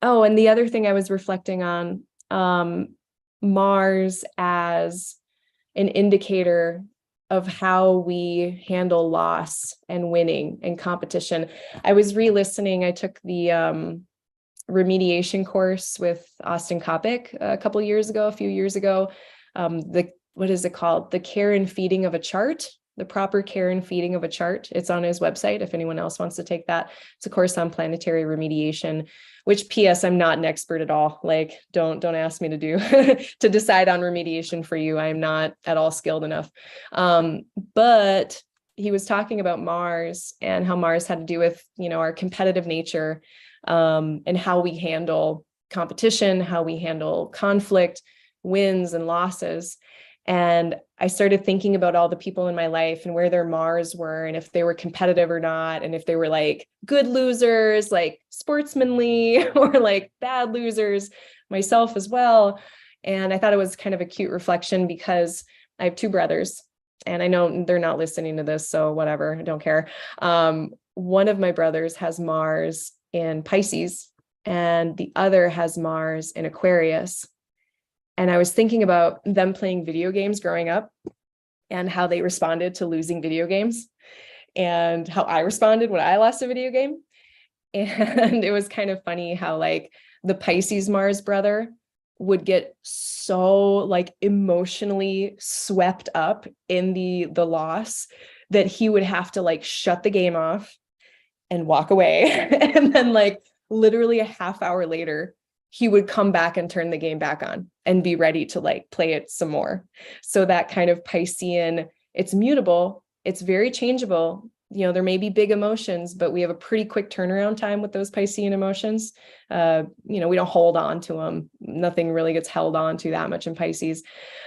Oh, and the other thing I was reflecting on, Mars as an indicator of how we handle loss and winning and competition. I was re-listening. I took the remediation course with Austin Coppock a few years ago. What is it called? The care and feeding of a chart. The proper care and feeding of a chart. It's on his website if anyone else wants to take that. It's a course on planetary remediation, which PS, I'm not an expert at all. Like, don't ask me to do to decide on remediation for you. I'm not at all skilled enough. But he was talking about Mars and how Mars had to do with, our competitive nature, and how we handle competition, how we handle conflict, wins and losses. And I started thinking about all the people in my life and where their Mars were, and if they were competitive or not, and if they were like good losers, like sportsmanly, or like bad losers, myself as well. And I thought it was kind of a cute reflection because I have two brothers, and I know they're not listening to this, so whatever, I don't care. One of my brothers has Mars in Pisces, and the other has Mars in Aquarius. And I was thinking about them playing video games growing up and how they responded to losing video games and how I responded when I lost a video game. And it was kind of funny how like the Pisces Mars brother would get so like emotionally swept up in the loss that he would have to like shut the game off and walk away. And then like literally a half hour later, he would come back and turn the game back on and be ready to like play it some more. So that kind of Piscean, it's mutable, it's very changeable. There may be big emotions, but we have a pretty quick turnaround time with those Piscean emotions. We don't hold on to them. Nothing really gets held on to that much in Pisces.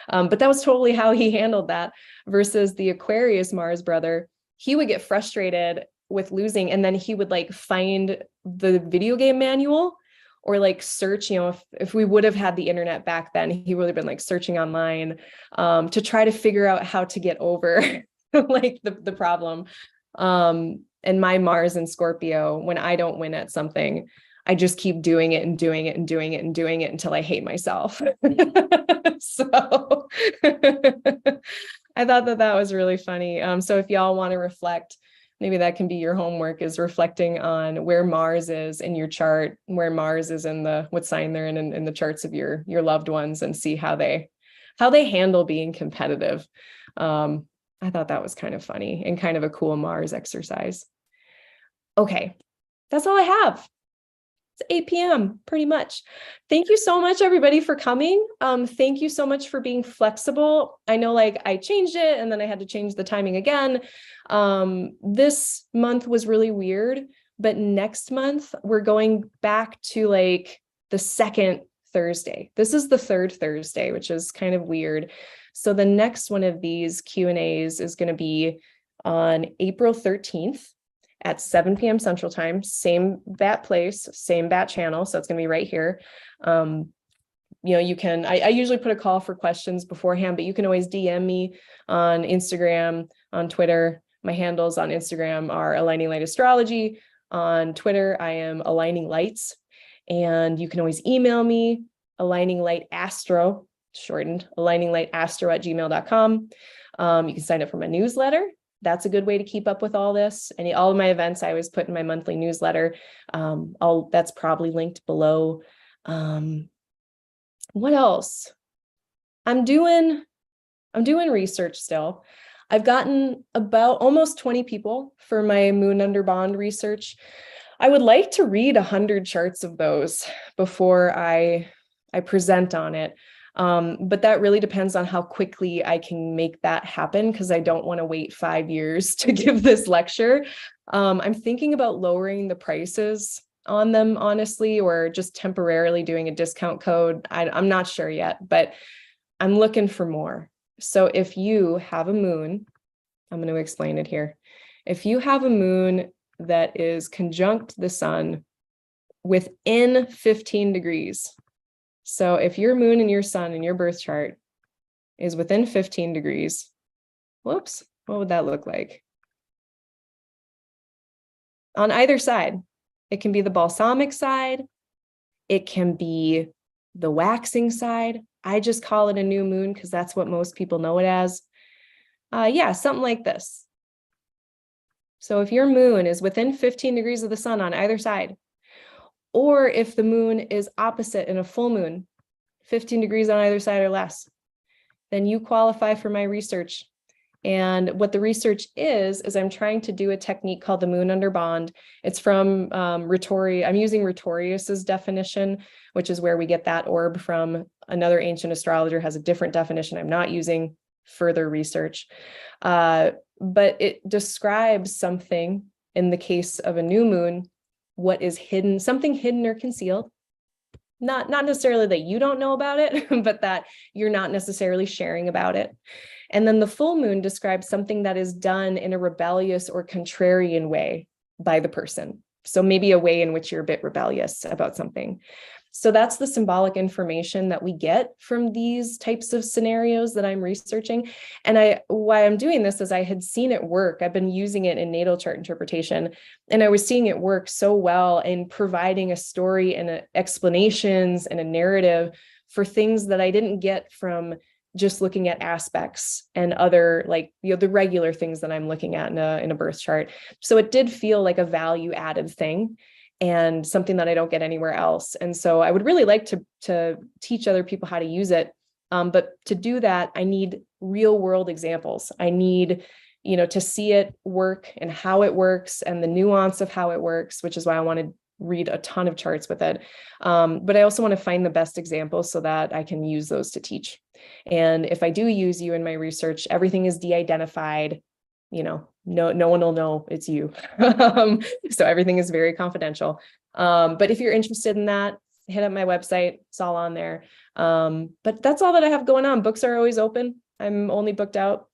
But that was totally how he handled that versus the Aquarius Mars brother. He would get frustrated with losing, and then he would like find the video game manual or like search, if we would have had the internet back then, he would have been like searching online to try to figure out how to get over like the problem. And my Mars in Scorpio, when I don't win at something, I just keep doing it and doing it and doing it and doing it until I hate myself. So I thought that was really funny. So if y'all want to reflect, maybe that can be your homework, is reflecting on where Mars is in your chart, where Mars is in what sign they're in the charts of your loved ones, and see how they handle being competitive. I thought that was kind of funny and kind of a cool Mars exercise. Okay, that's all I have. It's 8 p.m. pretty much. Thank you so much, everybody, for coming. Thank you so much for being flexible. I know like I changed it and then I had to change the timing again. This month was really weird, but next month we're going back to like the second Thursday. This is the third Thursday, which is kind of weird. So the next one of these Q&As is going to be on April 13th. At 7 p.m. Central Time, same bat place, same bat channel. So it's going to be right here. You can, I usually put a call for questions beforehand, but you can always DM me on Instagram, on Twitter. My handles on Instagram are Aligning Light Astrology. On Twitter, I am Aligning Lights. And you can always email me, Aligning Light Astro, shortened, aligninglightastro@gmail.com. You can sign up for my newsletter. That's a good way to keep up with all this. And all of my events, I always put in my monthly newsletter. That's probably linked below. What else? I'm doing research still. I've gotten about almost 20 people for my Moon Under Bond research. I would like to read 100 charts of those before I present on it. But that really depends on how quickly I can make that happen, because I don't want to wait 5 years to give this lecture. I'm thinking about lowering the prices on them, honestly, or just temporarily doing a discount code. I'm not sure yet, but I'm looking for more. So if you have a moon, I'm going to explain it here. If you have a moon that is conjunct the sun within 15 degrees, so if your moon and your sun in your birth chart is within 15 degrees, whoops, what would that look like? On either side, it can be the balsamic side, it can be the waxing side. I just call it a new moon because that's what most people know it as. Yeah, something like this. So if your moon is within 15 degrees of the sun on either side, or if the moon is opposite in a full moon, 15 degrees on either side or less, then you qualify for my research. And what the research is I'm trying to do a technique called the moon under bond. It's from Rhetori. I'm using Rhetorius's definition, which is where we get that orb from. Another ancient astrologer has a different definition. I'm not using further research. But it describes something, in the case of a new moon, what is hidden, something hidden or concealed. Not necessarily that you don't know about it, but that you're not necessarily sharing about it. And then the full moon describes something that is done in a rebellious or contrarian way by the person. So maybe a way in which you're a bit rebellious about something. So that's the symbolic information that we get from these types of scenarios that I'm researching. And why I'm doing this is I had seen it work. I've been using it in natal chart interpretation, and I was seeing it work so well in providing a story and explanations and a narrative for things that I didn't get from just looking at aspects and other, like, the regular things that I'm looking at in a birth chart. So it did feel like a value added thing, and something that I don't get anywhere else. And so I would really like to teach other people how to use it. But to do that, I need real world examples. I need, to see it work and how it works and the nuance of how it works, which is why I want to read a ton of charts with it. But I also want to find the best examples so that I can use those to teach. And if I do use you in my research, everything is de-identified. No one will know it's you. So everything is very confidential. But if you're interested in that, hit up my website. It's all on there. But that's all that I have going on. Books are always open. I'm only booked out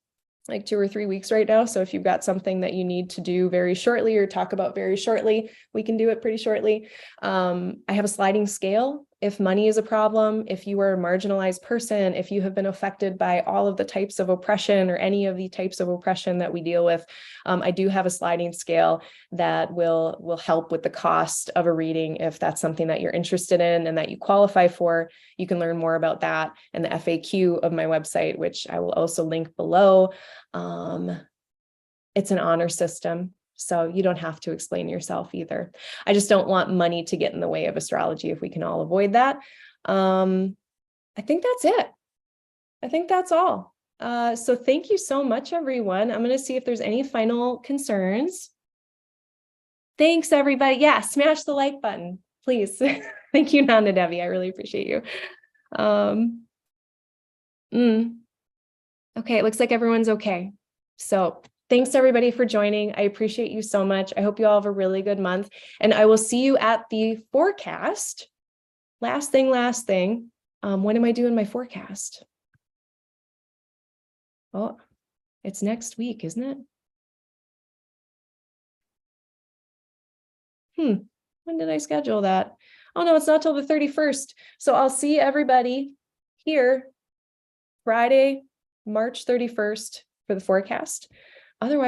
like 2 or 3 weeks right now. So if you've got something that you need to do very shortly or talk about very shortly, we can do it pretty shortly. I have a sliding scale. If money is a problem, if you are a marginalized person, if you have been affected by all of the types of oppression or any of the types of oppression that we deal with, I do have a sliding scale that will help with the cost of a reading. If that's something that you're interested in and that you qualify for, you can learn more about that in the FAQ of my website, which I will also link below. It's an honor system, so you don't have to explain yourself either. I just don't want money to get in the way of astrology if we can all avoid that. I think that's it. I think that's all. So thank you so much, everyone. I'm going to see if there's any final concerns. Thanks, everybody. Yeah, smash the like button, please. Thank you, Nanda Devi. I really appreciate you. Okay, it looks like everyone's okay. So thanks everybody for joining. I appreciate you so much. I hope you all have a really good month, and I will see you at the forecast. Last thing. When am I doing my forecast? Oh, it's next week, isn't it? When did I schedule that? Oh no, it's not till the 31st. So I'll see everybody here Friday, March 31st for the forecast. Otherwise,